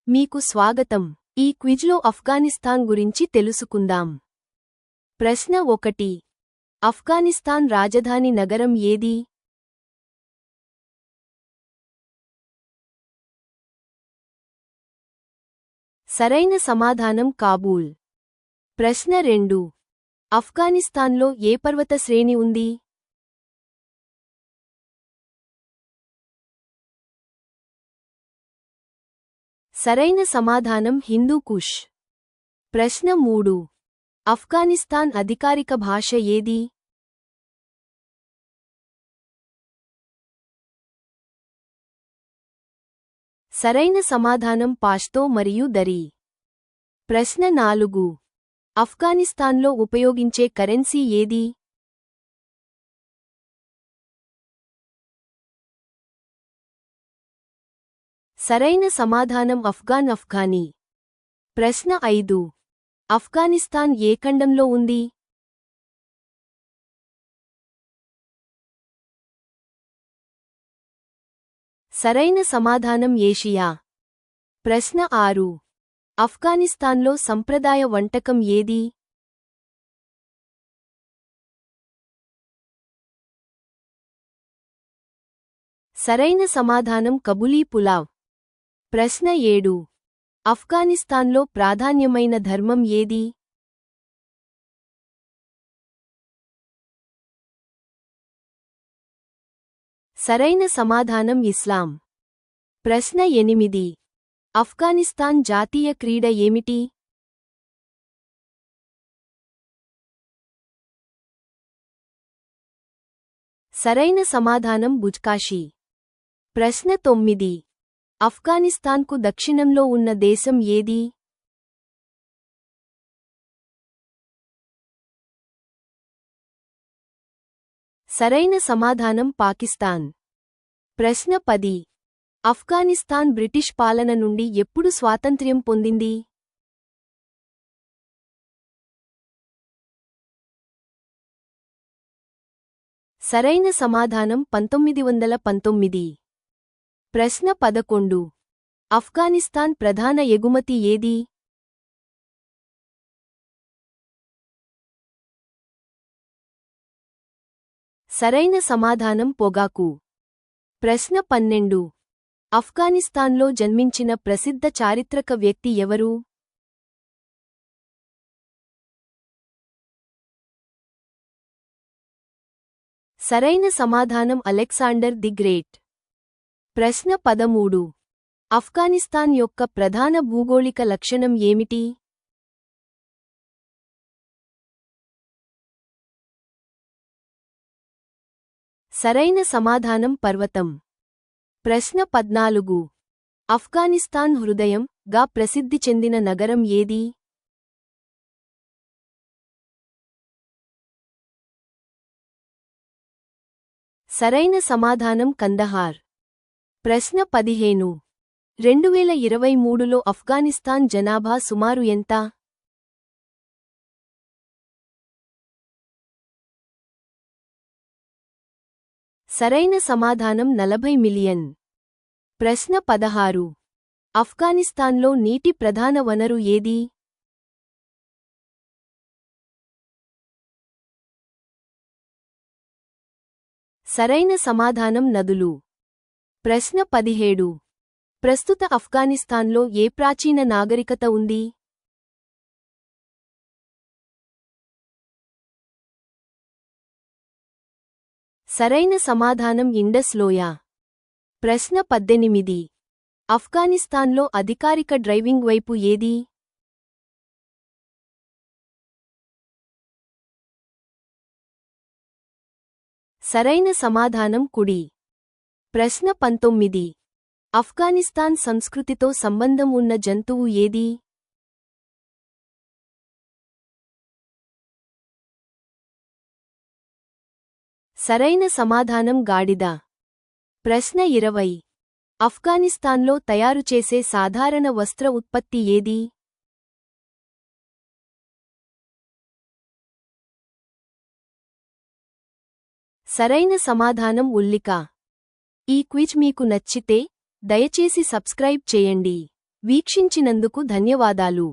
మీకు స్వాగతం. ఈ క్విజ్లో ఆఫ్ఘనిస్తాన్ గురించి తెలుసుకుందాం. ప్రశ్న 1. ఆఫ్ఘనిస్తాన్ రాజధాని నగరం ఏది? సరైన సమాధానం కాబూల్. ప్రశ్న 2. ఆఫ్ఘనిస్తాన్లో ఏ పర్వత శ్రేణి ఉంది? సరైన సమాధానం హిందూ కుష్. ప్రశ్న 3. ఆఫ్ఘనిస్తాన్ అధికారిక భాష ఏది? సరైన సమాధానం పాష్తో మరియు దరీ. ప్రశ్న 4. ఆఫ్ఘనిస్తాన్లో ఉపయోగించే కరెన్సీ ఏది? సరైన సమాధానం అఫ్ఘానీ. ప్రశ్న 5. ఆఫ్ఘనిస్తాన్ ఏ ఖండంలో ఉంది? సరైన సమాధానం ఏషియా. ప్రశ్న 6. ఆఫ్ఘనిస్తాన్లో సంప్రదాయ వంటకం ఏది? సరైన సమాధానం కబులీ పులావ్. ప్రశ్న 7. ఆఫ్ఘనిస్తాన్లో ప్రాధాన్యమైన ధర్మం ఏది? సరైన సమాధానం ఇస్లాం. ప్రశ్న 8. ఆఫ్ఘనిస్తాన్ జాతీయ క్రీడ ఏమిటి? సరైన సమాధానం బుజ్కాషీ. ప్రశ్న 9. ఆఫ్ఘనిస్తాన్కు దక్షిణంలో ఉన్న దేశం ఏది? సరైన సమాధానం పాకిస్తాన్. ప్రశ్న 10. ఆఫ్ఘనిస్తాన్ బ్రిటిష్ పాలన నుండి ఎప్పుడు స్వాతంత్ర్యం పొందింది? సరైన సమాధానం 1919. ప్రశ్న 11. ఆఫ్ఘనిస్తాన్ ప్రధాన ఎగుమతి ఏది? సరైన సమాధానం పొగాకు. ప్రశ్న 12. ఆఫ్ఘనిస్తాన్లో జన్మించిన ప్రసిద్ధ చారిత్రక వ్యక్తి ఎవరు? సరైన సమాధానం అలెగ్జాండర్ ది గ్రేట్. ప్రశ్న 13. ఆఫ్ఘనిస్తాన్ యొక్క ప్రధాన భూగోళిక లక్షణం ఏమిటి? సరైన సమాధానం పర్వతం. ప్రశ్న 14. ఆఫ్ఘనిస్తాన్ హృదయం గా ప్రసిద్ధి చెందిన నగరం ఏది? సరైన సమాధానం కందహార్. ప్రశ్న 15. 2023లో ఆఫ్ఘనిస్తాన్ జనాభా సుమారు ఎంత? సరైన సమాధానం 40 మిలియన్. ప్రశ్న 16. ఆఫ్ఘనిస్తాన్లో నీటి ప్రధాన వనరు ఏది? సరైన సమాధానం నదులు. ప్రశ్న 17. ప్రస్తుత ఆఫ్ఘనిస్తాన్లో ఏ ప్రాచీన నాగరికత ఉంది? సరైన సమాధానం ఇండస్ లోయ. ప్రశ్న 18. ఆఫ్ఘనిస్తాన్లో అధికారిక డ్రైవింగ్ వైపు ఏది? సరైన సమాధానం కుడి. ప్రశ్న 19. ఆఫ్ఘనిస్తాన్ సంస్కృతితో సంబంధం ఉన్న జంతువు ఏది? సరైన సమాధానం గాడిద. ప్రశ్న 20. ఆఫ్ఘనిస్తాన్లో తయారుచేసే సాధారణ వస్త్ర ఉత్పత్తి ఏది? సరైన సమాధానం ఉల్లిక. ఈ క్విజ్ మీకు నచ్చితే దయచేసి సబ్స్క్రైబ్ చేయండి. వీక్షించినందుకు ధన్యవాదాలు.